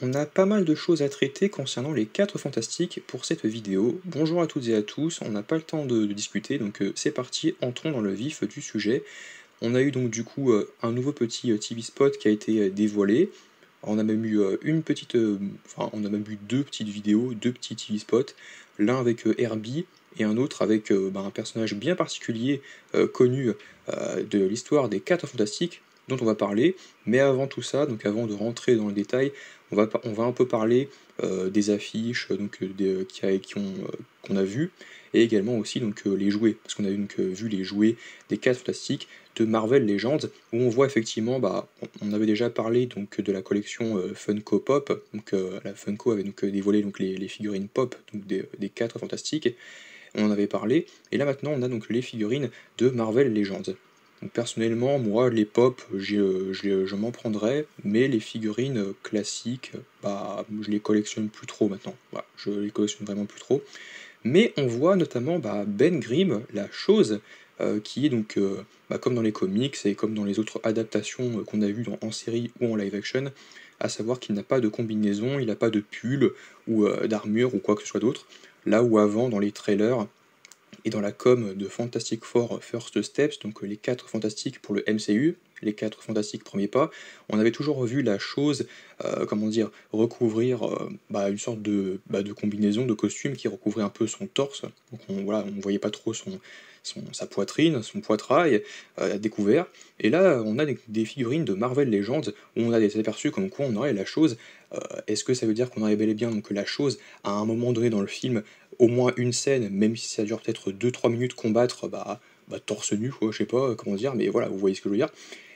on a pas mal de choses à traiter concernant les 4 fantastiques pour cette vidéo. Bonjour à toutes et à tous, on n'a pas le temps de discuter, donc c'est parti, entrons dans le vif du sujet. On a eu donc du coup un nouveau petit TV spot qui a été dévoilé. On a même eu on a même eu deux petites vidéos, deux petits TV spots, l'un avec Herbie et un autre avec un personnage bien particulier connu de l'histoire des 4 fantastiques dont on va parler. Mais avant tout ça, donc avant de rentrer dans le détail, on va un peu parler des affiches qu'on a vues, et également aussi les jouets, parce qu'on a vu les jouets des 4 fantastiques de Marvel Legends, où on voit effectivement, on avait déjà parlé donc de la collection Funko Pop, donc la Funko avait dévoilé les figurines pop donc des 4 fantastiques, on en avait parlé, et là maintenant on a donc les figurines de Marvel Legends. Donc personnellement, moi, les pop, je m'en prendrais, mais les figurines classiques, je les collectionne plus trop maintenant. Voilà, je les collectionne vraiment plus trop. Mais on voit notamment Ben Grimm, la chose, qui est comme dans les comics et comme dans les autres adaptations qu'on a vues en série ou en live action, à savoir qu'il n'a pas de combinaison, il n'a pas de pull ou d'armure ou quoi que ce soit d'autre. Là où avant, dans les trailers, et dans la com de Fantastic Four First Steps, donc les 4 fantastiques pour le MCU, les 4 fantastiques premiers pas, on avait toujours vu la chose, recouvrir une sorte de combinaison, de costume qui recouvrait un peu son torse. Donc on voyait pas trop sa poitrine, son poitrail à découvert. Et là, on a des figurines de Marvel Legends où on a des aperçus comme quoi on aurait la chose. Est-ce que ça veut dire qu'on aurait bel et bien la chose à un moment donné dans le film, au moins une scène, même si ça dure peut-être 2-3 minutes combattre, torse nu, quoi, je sais pas comment dire, mais voilà, vous voyez ce que je veux dire.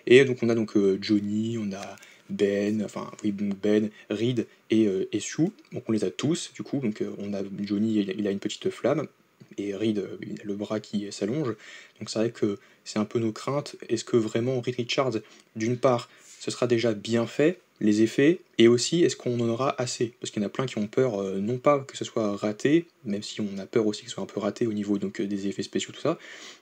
Et donc on a Johnny, on a Ben, Reed et Sue, donc on les a tous, du coup, on a Johnny, il a une petite flamme, et Reed, il a le bras qui s'allonge, donc c'est vrai que c'est un peu nos craintes. Est-ce que vraiment Reed Richards, d'une part, ce sera déjà bien fait, les effets, et aussi est-ce qu'on en aura assez? Parce qu'il y en a plein qui ont peur, non pas que ce soit raté, même si on a peur aussi que ce soit un peu raté au niveau des effets spéciaux, tout ça,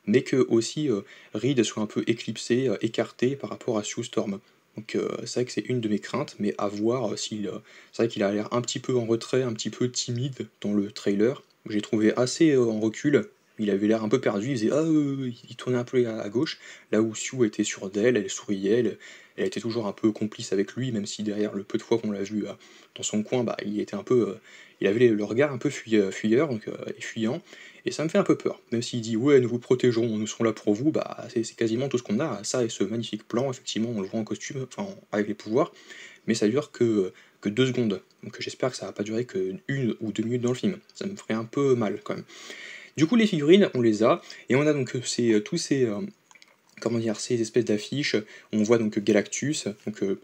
mais que aussi Reed soit un peu éclipsé, écarté par rapport à Sue Storm. Donc c'est vrai que c'est une de mes craintes, mais à voir c'est vrai qu'il a l'air un petit peu en retrait, un petit peu timide dans le trailer. J'ai trouvé assez en recul. Il avait l'air un peu perdu, il faisait il tournait un peu à gauche, là où Sue était sûre d'elle, elle souriait, elle était toujours un peu complice avec lui, même si derrière le peu de fois qu'on l'a vu dans son coin, il était un peu, il avait le regard un peu fuyeur, et fuyant, et ça me fait un peu peur. Même s'il dit ouais, nous vous protégerons, nous serons là pour vous, c'est quasiment tout ce qu'on a. Ça et ce magnifique plan, effectivement, on le voit en costume, enfin avec les pouvoirs, mais ça dure que 2 secondes. Donc j'espère que ça va pas durer que 1 ou 2 minutes dans le film. Ça me ferait un peu mal quand même. Du coup, les figurines, on les a, et on a tous ces espèces d'affiches. On voit Galactus,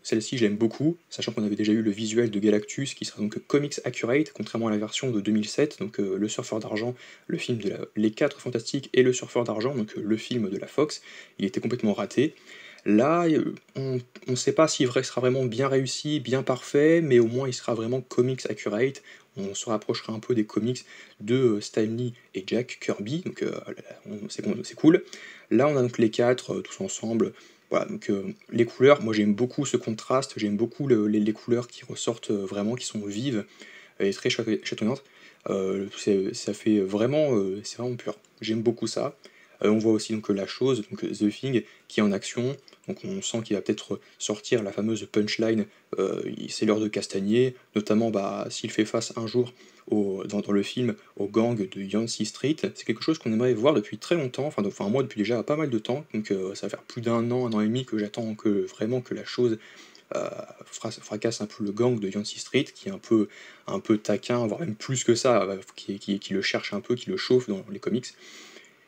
celle-ci je l'aime beaucoup, sachant qu'on avait déjà eu le visuel de Galactus qui sera comics accurate, contrairement à la version de 2007, le Surfeur d'argent, le film Les 4 Fantastiques et le Surfeur d'argent, le film de la Fox, il était complètement raté. Là, on ne sait pas s'il sera vraiment bien réussi, bien parfait, mais au moins il sera vraiment comics accurate. On se rapprochera un peu des comics de Stan Lee et Jack Kirby, c'est cool. Là, on a les 4 tous ensemble. Voilà, les couleurs, moi j'aime beaucoup ce contraste, j'aime beaucoup les couleurs qui ressortent vraiment, qui sont vives et très chatonnantes. Ça fait vraiment, c'est vraiment pur. J'aime beaucoup ça. On voit aussi la chose, The Thing, qui est en action. Donc on sent qu'il va peut-être sortir la fameuse punchline, c'est l'heure de castagner, notamment s'il fait face un jour dans le film au gang de Yancey Street. C'est quelque chose qu'on aimerait voir depuis très longtemps, enfin moi depuis déjà pas mal de temps, ça va faire plus un an et demi que j'attends vraiment que la chose fracasse un peu le gang de Yancey Street, qui est un peu taquin, voire même plus que ça, qui le cherche un peu, qui le chauffe dans les comics.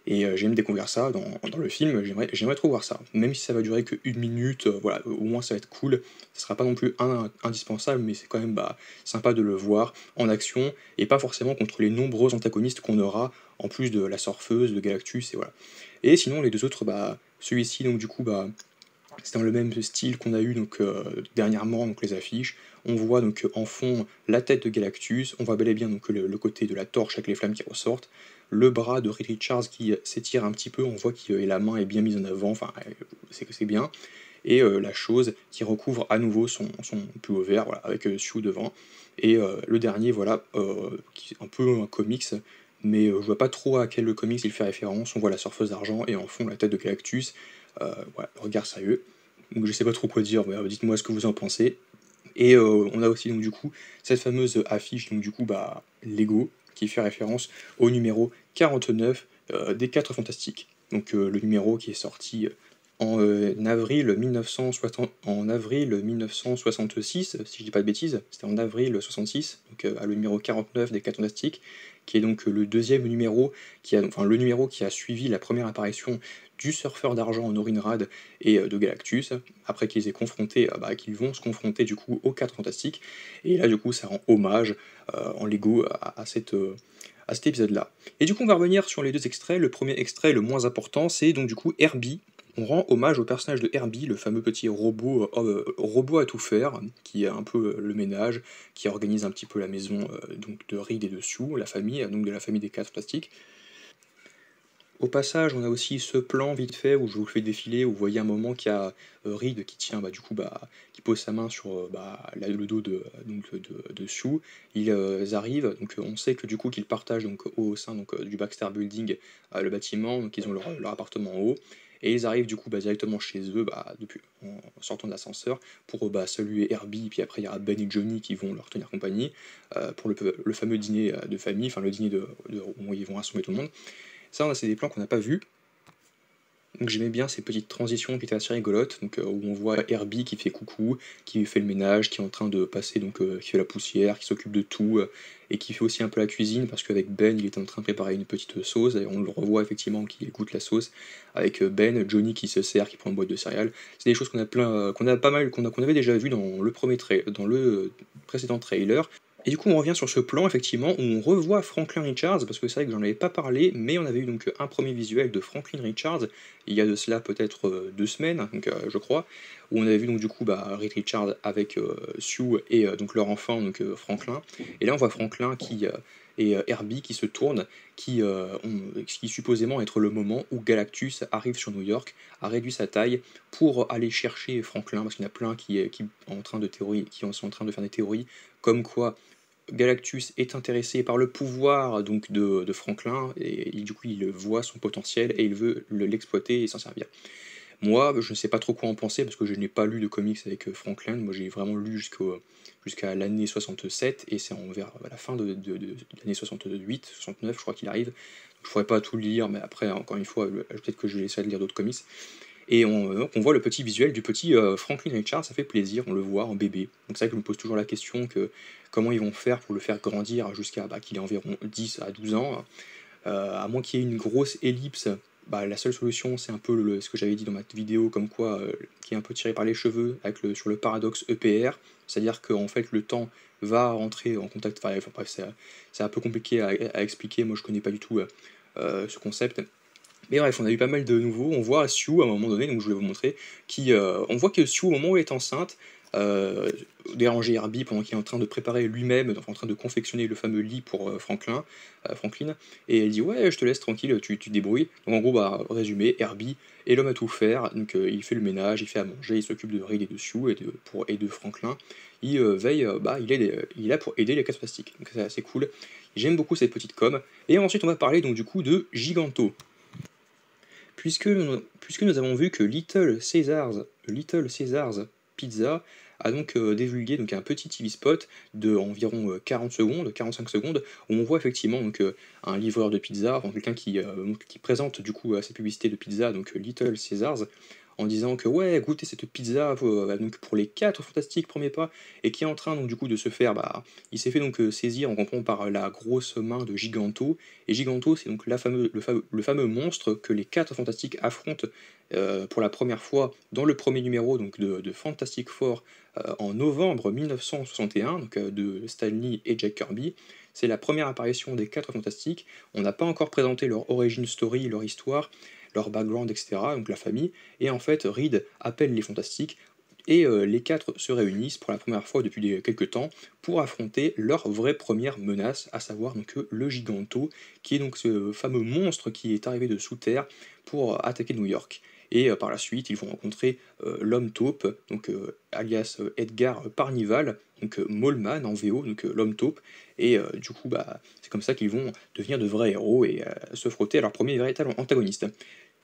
Et j'aime découvrir ça dans le film, j'aimerais trop voir ça. Même si ça va durer que 1 minute, voilà, au moins ça va être cool. Ce sera pas non plus indispensable, mais c'est quand même sympa de le voir en action, et pas forcément contre les nombreux antagonistes qu'on aura, en plus de la Surfeuse, de Galactus, et voilà. Et sinon, les deux autres, celui-ci, c'est dans le même style qu'on a eu dernièrement, les affiches. On voit en fond la tête de Galactus, on voit bel et bien le côté de la torche avec les flammes qui ressortent, le bras de Reed Richards qui s'étire un petit peu, on voit que la main est bien mise en avant, enfin c'est bien. et la chose qui recouvre à nouveau son pull vert, voilà, avec Sue devant. Et le dernier, voilà, qui est un peu un comics, mais je vois pas trop à quel comics il fait référence. On voit la surfeuse d'argent et en fond la tête de Galactus. Voilà, regard sérieux. Donc je sais pas trop quoi dire, mais dites-moi ce que vous en pensez. Et on a aussi donc du coup cette fameuse affiche, donc du coup bah Lego, qui fait référence au numéro 49 des 4 Fantastiques. Donc le numéro qui est sorti en avril 1960, en avril 1966, si je dis pas de bêtises, c'était en avril 66, donc le numéro 49 des 4 Fantastiques, qui est donc le deuxième numéro, enfin le numéro qui a suivi la première apparition du surfeur d'argent en Orinrad et de Galactus, après qu'ils aient confronté, bah, qu'ils vont se confronter du coup aux 4 Fantastiques, et là du coup ça rend hommage en Lego à cet épisode-là. Et du coup on va revenir sur les deux extraits. Le premier extrait, le moins important, c'est donc du coup Herbie. On rend hommage au personnage de Herbie, le fameux petit robot, robot à tout faire, qui a un peu le ménage, qui organise un petit peu la maison donc de Reed et de Sue, la famille, donc de la famille des 4 Fantastiques. Au passage, on a aussi ce plan vite fait où je vous le fais défiler, où vous voyez un moment qu'il y a Reed qui tient, bah, du coup, bah, qui pose sa main sur bah, le dos de Sue. Ils arrivent, donc on sait que du coup qu'ils partagent donc, au sein donc, du Baxter Building le bâtiment, donc ils ont leur appartement en haut. Et ils arrivent du coup bah, directement chez eux, bah, en sortant de l'ascenseur, pour bah, saluer Herbie, puis après il y aura Ben et Johnny qui vont leur tenir compagnie, pour le fameux dîner de famille, enfin le dîner où ils vont rassembler tout le monde. Ça, c'est des plans qu'on n'a pas vus. Donc j'aimais bien ces petites transitions qui étaient assez rigolotes, donc, où on voit Herbie qui fait coucou, qui fait le ménage, qui est en train de passer, donc qui fait la poussière, qui s'occupe de tout, et qui fait aussi un peu la cuisine, parce qu'avec Ben, il était en train de préparer une petite sauce, et on le revoit effectivement qui goûte la sauce, avec Ben, Johnny qui se sert, qui prend une boîte de céréales. C'est des choses qu'on a pas mal, qu'on avait déjà vu dans dans le précédent trailer. Et du coup, on revient sur ce plan, effectivement, où on revoit Franklin Richards, parce que c'est vrai que j'en avais pas parlé, mais on avait eu donc un premier visuel de Franklin Richards, il y a de cela peut-être 2 semaines, donc, je crois, où on avait vu donc du coup bah, Reed Richards avec Sue et donc leur enfant, donc Franklin. Et là, on voit Franklin et Herbie qui se tournent, qui supposément être le moment où Galactus arrive sur New York, a réduit sa taille pour aller chercher Franklin, parce qu'il y en a plein qui sont en train de faire des théories, comme quoi Galactus est intéressé par le pouvoir donc de Franklin et du coup il voit son potentiel et il veut l'exploiter et s'en servir. Moi, je ne sais pas trop quoi en penser parce que je n'ai pas lu de comics avec Franklin. Moi, j'ai vraiment lu jusqu'à l'année 67 et c'est vers la fin de l'année 68, 69, je crois qu'il arrive. Je ne pourrais pas tout lire, mais après, encore une fois, peut-être que je vais essayer de lire d'autres comics. Et on voit le petit visuel du petit Franklin Richards, ça fait plaisir, on le voit en bébé. Donc c'est vrai que je me pose toujours la question que comment ils vont faire pour le faire grandir jusqu'à qu'il ait environ 10 à 12 ans. À moins qu'il y ait une grosse ellipse, bah, la seule solution c'est un peu ce que j'avais dit dans ma vidéo, comme quoi qui est un peu tiré par les cheveux avec sur le paradoxe EPR, c'est-à-dire qu'en fait le temps va rentrer en contact, enfin bref, c'est un peu compliqué à expliquer, moi je connais pas du tout ce concept. Mais bref, on a eu pas mal de nouveaux. On voit Sue à un moment donné, donc je voulais vous montrer, on voit que Sue, au moment où elle est enceinte, euh, déranger Herbie pendant qu'il est en train de préparer lui-même, en train de confectionner le fameux lit pour Franklin, et elle dit ouais, je te laisse tranquille, tu te débrouilles. Donc en gros, bah, résumé, Herbie est l'homme à tout faire, donc il fait le ménage, il fait à manger, il s'occupe de Reed et de Sue et de Franklin. Il veille, bah, il est là pour aider les 4 Fantastiques. Donc c'est assez cool. J'aime beaucoup cette petite com. Et ensuite, on va parler donc du coup de Giganto. Puisque nous avons vu que Little Caesars Pizza a donc divulgué donc, un petit TV spot de environ 40 secondes, 45 secondes, où on voit effectivement donc, un livreur de pizza, enfin, quelqu'un qui présente du coup cette publicité de pizza, donc Little Caesars, en disant que ouais, goûtez cette pizza donc pour les 4 fantastiques, premier pas, et qui est en train donc du coup de se faire, bah, il s'est fait donc saisir, on comprend, par la grosse main de Giganto, et Giganto c'est donc le fameux monstre que les 4 fantastiques affrontent pour la première fois dans le premier numéro donc de Fantastic Four en novembre 1961, donc de Stan Lee et Jack Kirby. C'est la première apparition des 4 fantastiques. On n'a pas encore présenté leur origin story, leur histoire, leur background, etc., donc la famille, et en fait Reed appelle les fantastiques, et les 4 se réunissent pour la première fois depuis quelques temps pour affronter leur vraie première menace, à savoir donc le Giganto, qui est donc ce fameux monstre qui est arrivé de sous terre pour attaquer New York. et par la suite ils vont rencontrer l'homme taupe, donc alias Edgar Parnival, donc Moleman en VO, donc l'homme taupe, et du coup bah c'est comme ça qu'ils vont devenir de vrais héros et se frotter à leur premier véritable antagoniste.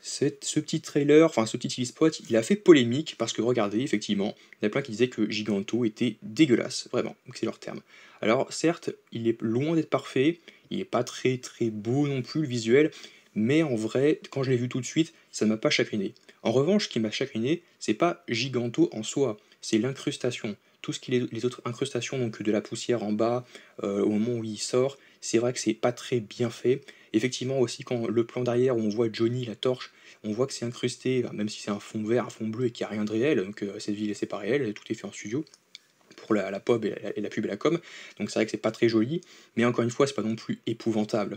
Ce petit trailer, enfin ce petit spot, il a fait polémique parce que regardez, effectivement, il y en a plein qui disaient que Giganto était dégueulasse, vraiment, donc c'est leur terme. Alors certes, il est loin d'être parfait, il est pas très très beau non plus le visuel, mais en vrai, quand je l'ai vu tout de suite, ça ne m'a pas chagriné. En revanche, ce qui m'a chagriné, c'est pas Giganto en soi, c'est l'incrustation. Tout ce qui est les autres incrustations, donc de la poussière en bas, au moment où il sort, c'est vrai que c'est pas très bien fait. Effectivement aussi quand le plan derrière où on voit Johnny la torche, on voit que c'est incrusté, même si c'est un fond vert, un fond bleu et qu'il n'y a rien de réel, donc cette ville c'est pas réel, tout est fait en studio pour la pub et la pub et la com, donc c'est vrai que c'est pas très joli, mais encore une fois c'est pas non plus épouvantable.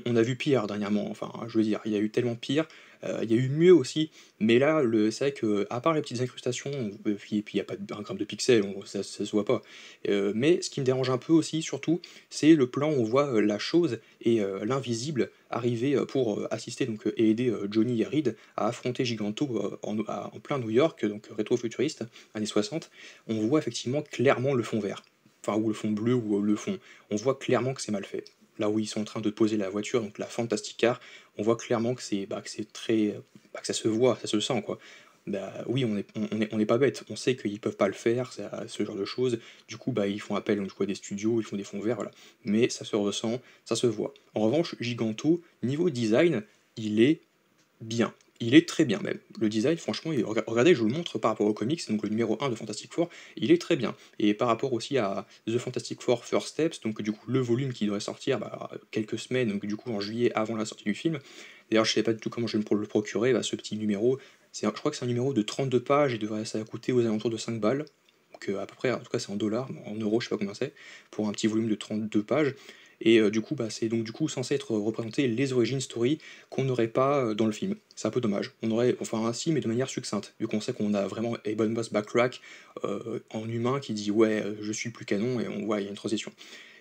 On a vu pire dernièrement, enfin je veux dire, il y a eu tellement pire, il y a eu mieux aussi, mais là c'est vrai que à part les petites incrustations, puis il n'y a pas un gramme de pixels, ça se voit pas. Mais ce qui me dérange un peu aussi, surtout, c'est le plan où on voit la chose et l'invisible arriver pour assister donc, et aider Johnny et Reed à affronter Giganto en plein New York, donc rétro-futuriste, années 60. On voit effectivement clairement le fond vert, enfin ou le fond bleu ou le fond. On voit clairement que c'est mal fait. Là où ils sont en train de poser la voiture, donc la Fantastic Car, on voit clairement que c'est très, que ça se voit, ça se sent quoi. Bah oui, on n'est pas bête, on sait qu'ils peuvent pas le faire, ce genre de choses. Du coup, bah ils font appel donc, à des studios, ils font des fonds verts, voilà. Mais ça se ressent, ça se voit. En revanche, Giganto, niveau design, il est bien. Il est très bien même. Le design, franchement, regardez, je vous le montre par rapport au comics, c'est donc le numéro 1 de Fantastic Four, il est très bien. Et par rapport aussi à The Fantastic Four First Steps, donc du coup le volume qui devrait sortir quelques semaines, donc du coup en juillet avant la sortie du film. D'ailleurs, je ne sais pas du tout comment je vais le procurer, ce petit numéro. Je crois que c'est un numéro de 32 pages et ça va coûter aux alentours de 5 balles. Donc à peu près, en tout cas c'est en dollars, en euros je sais pas combien c'est, pour un petit volume de 32 pages. Et du coup, c'est donc du coup censé être représenté les origines story qu'on n'aurait pas dans le film. C'est un peu dommage. On aurait, enfin ainsi, mais de manière succincte, vu qu'on sait qu'on a vraiment Ebon Boss Backrack en humain qui dit ouais, je suis plus canon, et on voit il y a une transition.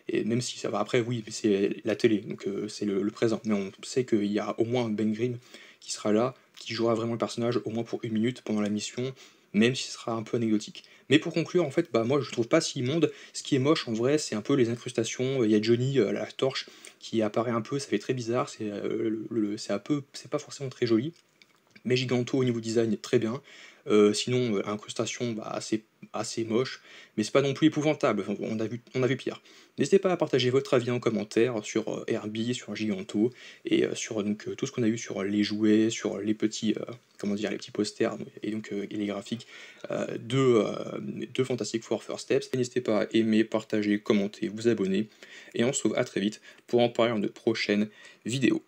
Et même si ça va après, oui, mais c'est la télé, donc c'est le présent. Mais on sait qu'il y a au moins Ben Grimm qui sera là, qui jouera vraiment le personnage au moins pour 1 minute pendant la mission, même si ce sera un peu anecdotique. Mais pour conclure, en fait, bah moi je trouve pas si immonde. Ce qui est moche en vrai, c'est un peu les incrustations. Il y a Johnny, la torche, qui apparaît un peu, ça fait très bizarre. C'est un peu, c'est pas forcément très joli. Mais Giganto au niveau design très bien. Sinon, incrustation assez moche, mais c'est pas non plus épouvantable, on a vu pire. N'hésitez pas à partager votre avis en commentaire sur Herbie, sur Giganto, et sur donc, tout ce qu'on a eu sur les jouets, sur les petits, comment dire, les petits posters, et donc et les graphiques de Fantastic Four First Steps. Et n'hésitez pas à aimer, partager, commenter, vous abonner, et on se retrouve à très vite pour en parler dans de prochaines vidéos.